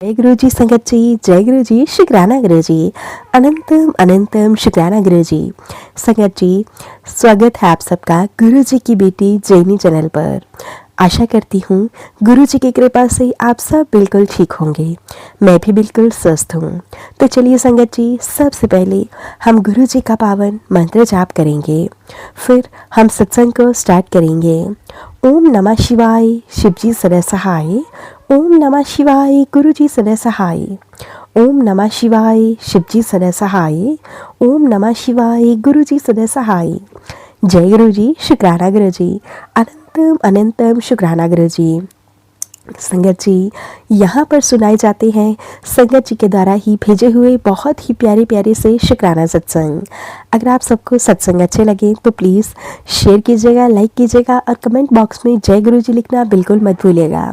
जय गुरु जी संगत जी, जय गुरु जी, शुक्राना गुरु जी, अनंतम अनंतम शुक्राना गुरु जी। संगत जी, स्वागत है आप सबका गुरु जी की बेटी जैनी चैनल पर। आशा करती हूँ गुरु जी की कृपा से आप सब बिल्कुल ठीक होंगे। मैं भी बिल्कुल स्वस्थ हूँ। तो चलिए संगत जी, सबसे पहले हम गुरु जी का पावन मंत्र जाप करेंगे, फिर हम सत्संग को स्टार्ट करेंगे। ओम नमः शिवाय, शिव जी सदा सहाय। ओम नमः शिवाय, गुरु जी सदा सहाय। ओम नमः शिवाय, शिव जी सदा सहाय। ओम नमः शिवाय, गुरु जी सदा सहाय। जय गुरु जी, शुक्राना गुरु जी, अनंतम अनंतम शुक्राना गुरु जी। संगत जी, यहाँ पर सुनाए जाते हैं संगत जी के द्वारा ही भेजे हुए बहुत ही प्यारे प्यारे से शुक्राना सत्संग। अगर आप सबको सत्संग अच्छे लगे तो प्लीज़ शेयर कीजिएगा, लाइक कीजिएगा और कमेंट बॉक्स में जय गुरु जी लिखना बिल्कुल मत भूलिएगा।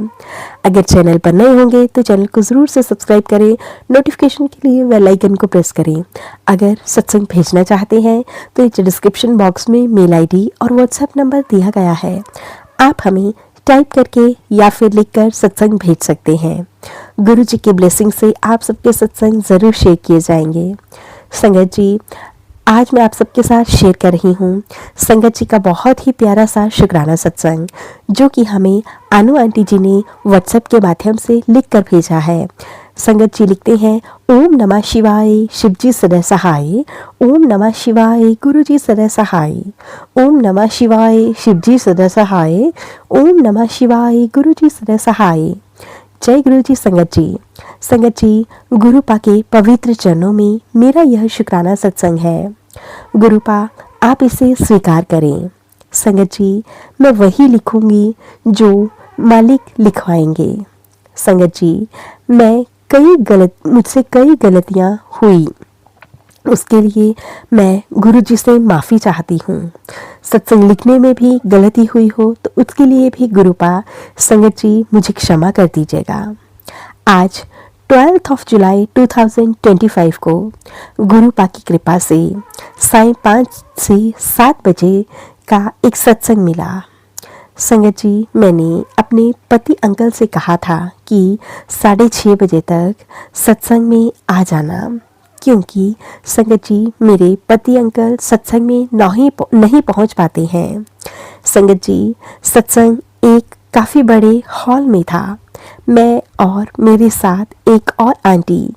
अगर चैनल पर नए होंगे तो चैनल को ज़रूर से सब्सक्राइब करें, नोटिफिकेशन के लिए बेल आइकन को प्रेस करें। अगर सत्संग भेजना चाहते हैं तो नीचे डिस्क्रिप्शन बॉक्स में मेल आईडी और व्हाट्सएप नंबर दिया गया है, आप हमें टाइप करके या फिर लिखकर सत्संग भेज सकते हैं। गुरु जी की ब्लेसिंग से आप सबके सत्संग ज़रूर शेयर किए जाएंगे। संगत जी, आज मैं आप सबके साथ शेयर कर रही हूँ संगत जी का बहुत ही प्यारा सा शुक्राना सत्संग, जो कि हमें अनु आंटी जी ने व्हाट्सएप के माध्यम से लिख कर भेजा है। संगत जी लिखते हैं, ओम नमः शिवाय, शिव जी सदा सहाय। ओम नमः शिवाय, गुरु जी सदा सहाय। ओम नमः शिवाय, शिव जी सदा सहाय। ओम नमः शिवाय, गुरु जी सदा सहाय। जय गुरु जी संगत जी। संगत जी, गुरुपा के पवित्र चरणों में मेरा यह शुक्राना सत्संग है। गुरुपा, आप इसे स्वीकार करें। संगत जी, मैं वही लिखूंगी जो मालिक लिखवाएंगे। संगत जी, मुझसे कई गलतियां हुई, उसके लिए मैं गुरु जी से माफ़ी चाहती हूँ। सत्संग लिखने में भी गलती हुई हो तो उसके लिए भी गुरुपा संगत जी मुझे क्षमा कर दीजिएगा। आज 12 जुलाई 2025 को गुरुपा की कृपा से सायं 5 से 7 बजे का एक सत्संग मिला। संगत जी, मैंने अपने पति अंकल से कहा था कि 6:30 बजे तक सत्संग में आ जाना, क्योंकि संगत जी मेरे पति अंकल सत्संग में नहीं पहुंच पाते हैं। संगत जी, सत्संग एक काफ़ी बड़े हॉल में था। मैं और मेरे साथ एक और आंटी,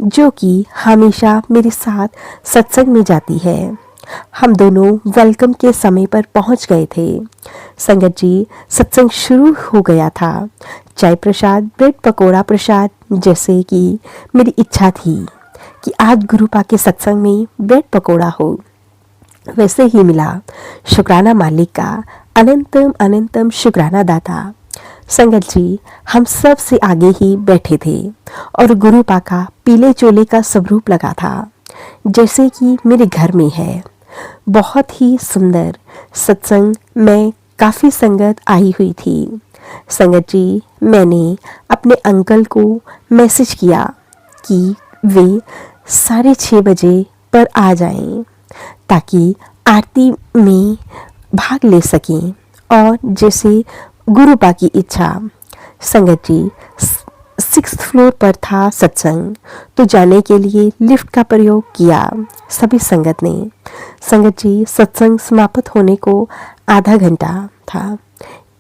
जो कि हमेशा मेरे साथ सत्संग में जाती है, हम दोनों वेलकम के समय पर पहुंच गए थे। संगत जी, सत्संग शुरू हो गया था। चाय प्रसाद, ब्रेड पकोड़ा प्रसाद, जैसे कि मेरी इच्छा थी कि आज गुरुपा के सत्संग में ब्रेड पकोड़ा हो, वैसे ही मिला। शुक्राना मालिक का, अनंतम अनंतम शुक्राना दाता। संगत जी, हम सब से आगे ही बैठे थे और गुरुपा का पीले चोले का स्वरूप लगा था, जैसे कि मेरे घर में है। बहुत ही सुंदर सत्संग में काफ़ी संगत आई हुई थी। संगत जी, मैंने अपने अंकल को मैसेज किया कि वे 6:30 बजे पर आ जाएं, ताकि आरती में भाग ले सकें और जैसे गुरुपा की इच्छा। संगत जी, 6th फ्लोर पर था सत्संग, तो जाने के लिए लिफ्ट का प्रयोग किया सभी संगत ने। संगत जी, सत्संग समाप्त होने को आधा घंटा था।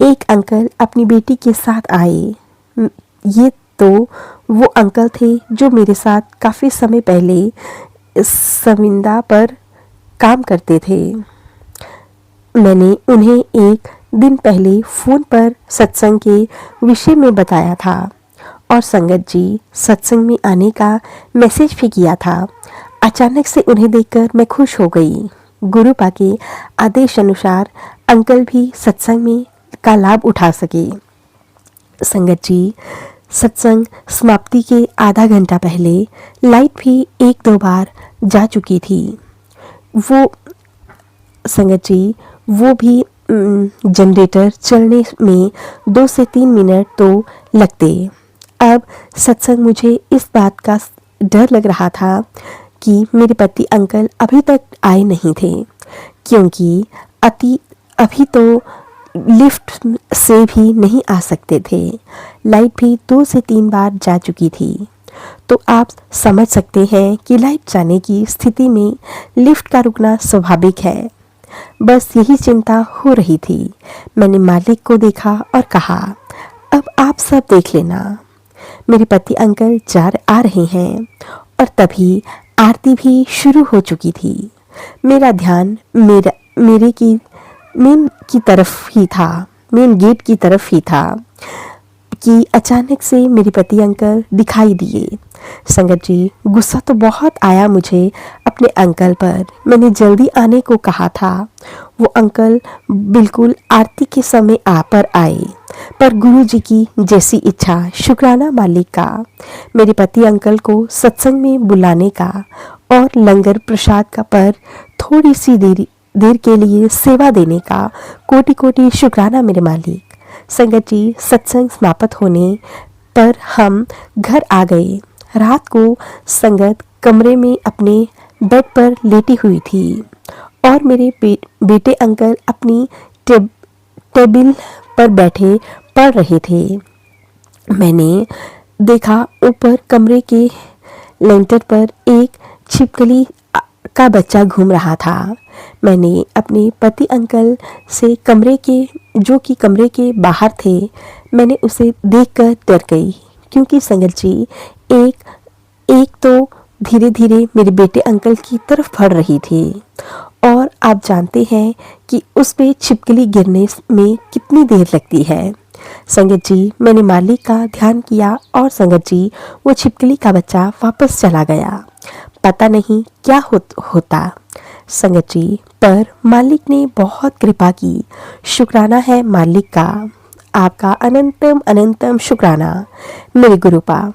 एक अंकल अपनी बेटी के साथ आए। ये तो वो अंकल थे जो मेरे साथ काफ़ी समय पहले इस संविदा पर काम करते थे। मैंने उन्हें एक दिन पहले फ़ोन पर सत्संग के विषय में बताया था और संगत जी, सत्संग में आने का मैसेज भी किया था। अचानक से उन्हें देखकर मैं खुश हो गई। गुरुपा के आदेश अनुसार अंकल भी सत्संग में का लाभ उठा सके। संगत जी, सत्संग समाप्ति के आधा घंटा पहले लाइट भी 1-2 बार जा चुकी थी। वो संगत जी, वो भी जनरेटर चलने में 2 से 3 मिनट तो लगते। अब सत्संग मुझे इस बात का डर लग रहा था कि मेरे पति अंकल अभी तक आए नहीं थे, क्योंकि अभी तो लिफ्ट से भी नहीं आ सकते थे। लाइट भी 2 से 3 बार जा चुकी थी। तो आप समझ सकते हैं कि लाइट जाने की स्थिति में लिफ्ट का रुकना स्वाभाविक है। बस यही चिंता हो रही थी। मैंने मालिक को देखा और कहा, अब आप सब देख लेना। मेरे पति अंकल आ रहे हैं और तभी आरती भी शुरू हो चुकी थी। मेरा ध्यान मेरे की मेन गेट की तरफ ही था कि अचानक से मेरे पति अंकल दिखाई दिए। संगत जी, गुस्सा तो बहुत आया मुझे अपने अंकल पर। मैंने जल्दी आने को कहा था। वो अंकल बिल्कुल आरती के समय आए, पर गुरु जी की जैसी इच्छा, शुक्राना मालिक का, मेरे पति अंकल को सत्संग में बुलाने का और लंगर प्रसाद का पर थोड़ी सी देर के लिए सेवा देने का कोटि कोटि शुक्राना मेरे मालिक। संगत जी, सत्संग समाप्त होने पर हम घर आ गए। रात को संगत कमरे में अपने बेड पर लेटी हुई थी और मेरे बेटे अंकल अपनी टेबल पर बैठे पढ़ रहे थे। मैंने देखा ऊपर कमरे के लेंटर पर एक छिपकली का बच्चा घूम रहा था। मैंने अपने पति अंकल से कमरे के बाहर थे, मैंने उसे देखकर डर गई, क्योंकि संगत जी एक तो धीरे धीरे मेरे बेटे अंकल की तरफ बढ़ रही थी और आप जानते हैं कि उस पे छिपकली गिरने में कितनी देर लगती है। संगत जी, मैंने मालिक का ध्यान किया और संगत जी, वो छिपकली का बच्चा वापस चला गया। पता नहीं क्या होता संगत जी, पर मालिक ने बहुत कृपा की। शुक्राना है मालिक का, आपका अनंतम अनंतम शुक्राना मेरे गुरुपा।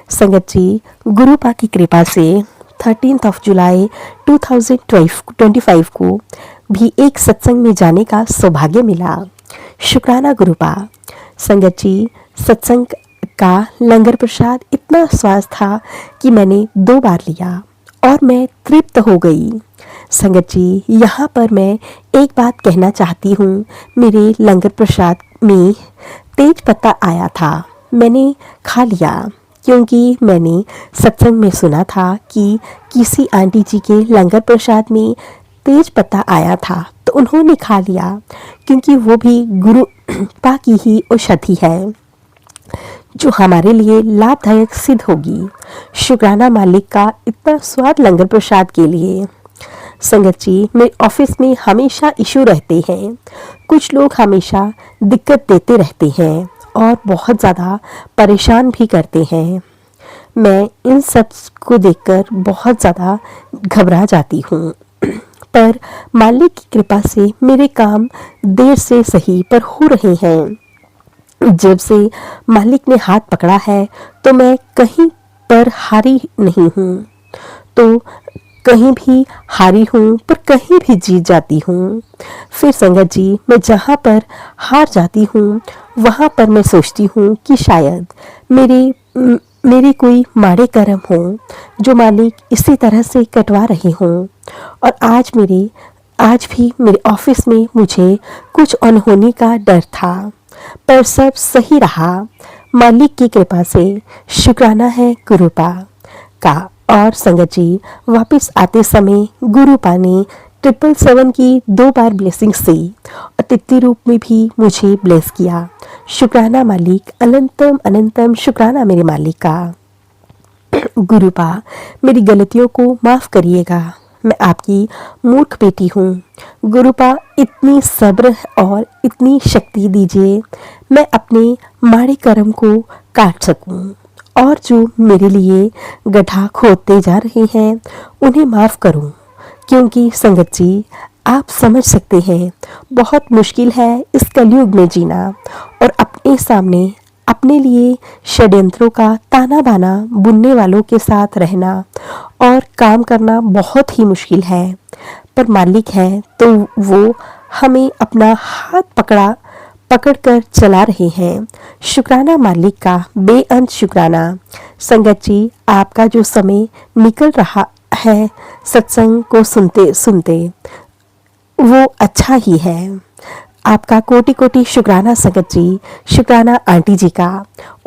संगत जी, गुरुपा की कृपा से 13 जुलाई 2025 को भी एक सत्संग में जाने का सौभाग्य मिला। शुक्राना गुरुपा। संगत जी, सत्संग का लंगर प्रसाद इतना स्वाद था कि मैंने 2 बार लिया और मैं तृप्त हो गई। संगत जी, यहाँ पर मैं एक बात कहना चाहती हूँ। मेरे लंगर प्रसाद में तेज पत्ता आया था, मैंने खा लिया, क्योंकि मैंने सत्संग में सुना था कि किसी आंटी जी के लंगर प्रसाद में तेज पत्ता आया था, तो उन्होंने खा लिया, क्योंकि वो भी गुरु पा की ही औषधि है जो हमारे लिए लाभदायक सिद्ध होगी। शुक्राना मालिक का इतना स्वाद लंगर प्रसाद के लिए। संगत जी, मेरे ऑफिस में हमेशा इशू रहते हैं। कुछ लोग हमेशा दिक्कत देते रहते हैं और बहुत ज़्यादा परेशान भी करते हैं। मैं इन सब को देखकर बहुत ज़्यादा घबरा जाती हूँ, पर मालिक की कृपा से मेरे काम देर से सही पर हो रहे हैं। जब से मालिक ने हाथ पकड़ा है तो मैं कहीं पर हारी नहीं हूँ, तो कहीं भी हारी हूँ पर कहीं भी जीत जाती हूँ। फिर संगत जी, मैं जहाँ पर हार जाती हूँ वहाँ पर मैं सोचती हूँ कि शायद मेरे कोई माड़े कर्म हो जो मालिक इसी तरह से कटवा रहे हों। और आज भी मेरे ऑफिस में मुझे कुछ अनहोनी का डर था, पर सब सही रहा मालिक की कृपा से। शुक्राना है गुरुपा का। और संगत जी, वापस आते समय गुरुपा ने 777 की 2 बार ब्लेसिंग्स दी और तिथि रूप में भी मुझे ब्लेस किया। शुक्राना मालिक, अनंतम अनंतम शुक्राना मेरे मालिक का। गुरुपा, मेरी गलतियों को माफ़ करिएगा, मैं आपकी मूर्ख बेटी हूँ। गुरुपा, इतनी सब्र और इतनी शक्ति दीजिए मैं अपने माड़े कर्म को काट सकूँ और जो मेरे लिए गड्ढा खोदते जा रहे हैं उन्हें माफ़ करूँ। क्योंकि संगत जी, आप समझ सकते हैं बहुत मुश्किल है इस कलयुग में जीना और अपने सामने अपने लिए षड्यंत्रों का ताना बाना बुनने वालों के साथ रहना और काम करना बहुत ही मुश्किल है। पर मालिक है तो वो हमें अपना हाथ पकड़कर चला रहे हैं। शुक्राना मालिक का, बेअंत शुक्राना। संगत जी, आपका जो समय निकल रहा है सत्संग को सुनते सुनते वो अच्छा ही है। आपका कोटि कोटि शुक्राना संगत जी, शुक्राना आंटी जी का।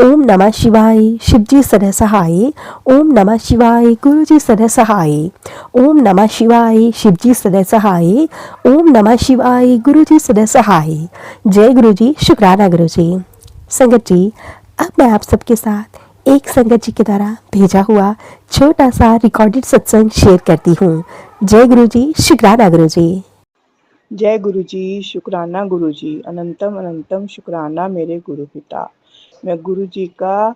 ओम नमः शिवाय, शिव जी सदा सहाय। ओम नमः शिवाय, गुरु जी सदा सहाय। ओम नमः शिवाय, शिव जी सदा सहाय। ओम नमः शिवाय, गुरु जी सदा सहाय। जय गुरु जी, शुक्राना गुरु जी। संगत जी, अब मैं आप सबके साथ एक संगत जी के द्वारा भेजा हुआ छोटा सा रिकॉर्डेड सत्संग शेयर करती हूँ। जय गुरु जी, शुक्राना गुरु जी। जय गुरु जी, शुक्राना गुरु जी, अनंतम अनंतम शुक्राना मेरे गुरु पिता। मैं गुरु जी का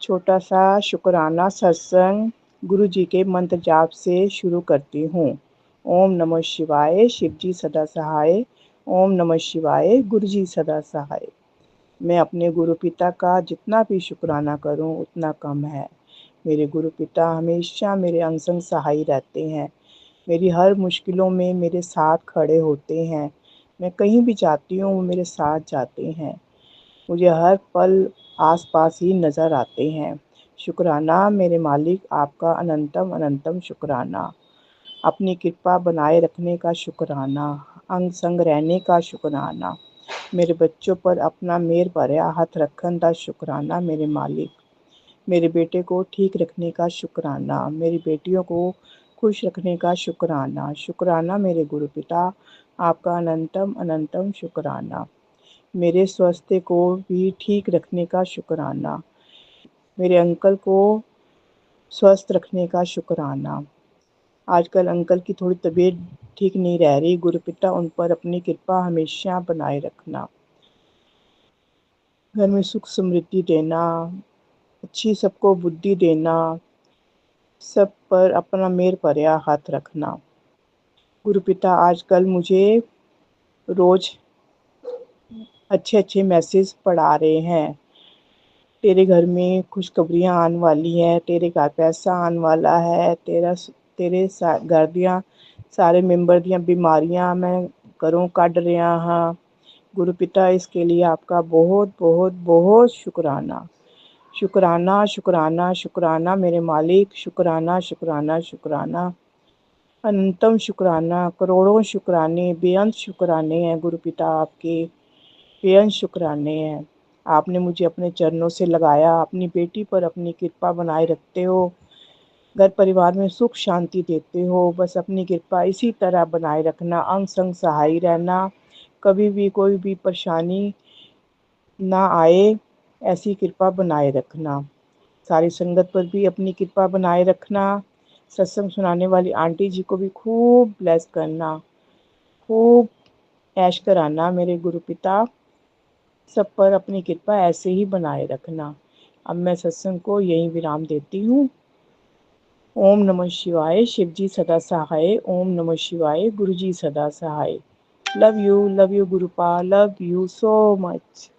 छोटा सा शुक्राना सत्संग गुरु जी के मंत्र जाप से शुरू करती हूँ। ओम नमः शिवाय, शिव जी सदा सहाय। ओम नमः शिवाय, गुरु जी सदा सहाय। मैं अपने गुरु पिता का जितना भी शुक्राना करूँ उतना कम है। मेरे गुरु पिता हमेशा मेरे अंग संग सहाय रहते हैं। मेरी हर मुश्किलों में मेरे साथ खड़े होते हैं। मैं कहीं भी जाती हूँ वो मेरे साथ जाते हैं। मुझे हर पल आस-पास ही नज़र आते हैं। शुक्राना मेरे मालिक, आपका अनंतम अनंतम शुक्राना। अपनी कृपा बनाए रखने का शुक्राना, अंग संग रहने का शुक्राना। मेरे बच्चों पर अपना मेहर भरा हाथ रखन का शुक्राना मेरे मालिक। मेरे बेटे को ठीक रखने का शुक्राना, मेरी बेटियों को खुश रखने का शुक्राना। शुक्राना मेरे गुरु पिता, आपका अनंतम अनंतम शुक्राना। मेरे स्वास्थ्य को भी ठीक रखने का शुक्राना। मेरे अंकल को स्वस्थ रखने का शुक्राना। आजकल अंकल की थोड़ी तबीयत ठीक नहीं रह रही। गुरु पिता उन पर अपनी कृपा हमेशा बनाए रखना। घर में सुख समृद्धि देना, अच्छी सबको बुद्धि देना, सब पर अपना मेहर भरा हाथ रखना। गुरु पिता आजकल मुझे रोज अच्छे अच्छे मैसेज पढ़ा रहे हैं। तेरे घर में खुशखबरियाँ आने वाली हैं, तेरे घर पैसा आने वाला है, तेरे घर दियाँ सारे मेंबर दियाँ बीमारियाँ मैं घरों कढ़ रहा हाँ। गुरु पिता इसके लिए आपका बहुत बहुत बहुत शुक्राना। शुक्राना शुक्राना शुक्राना मेरे मालिक, शुक्राना शुक्राना शुक्राना। अनंतम शुक्राना, करोड़ों शुक्राने, बेअंत शुक्राने हैं गुरु पिता आपके, बेअंत शुक्राने हैं। आपने मुझे अपने चरणों से लगाया, अपनी बेटी पर अपनी कृपा बनाए रखते हो, घर परिवार में सुख शांति देते हो। बस अपनी कृपा इसी तरह बनाए रखना, अंग संग सहाय रहना, कभी भी कोई भी परेशानी ना आए, ऐसी कृपा बनाए रखना। सारी संगत पर भी अपनी कृपा बनाए रखना। सत्संग सुनाने वाली आंटी जी को भी खूब ब्लेस करना, खूब ऐश कराना मेरे गुरु पिता। सब पर अपनी कृपा ऐसे ही बनाए रखना। अब मैं सत्संग को यहीं विराम देती हूँ। ओम नमः शिवाय, शिव जी सदा सहाय। ओम नमः शिवाय, गुरु जी सदा सहाय। लव यू गुरुपा, लव यू सो मच।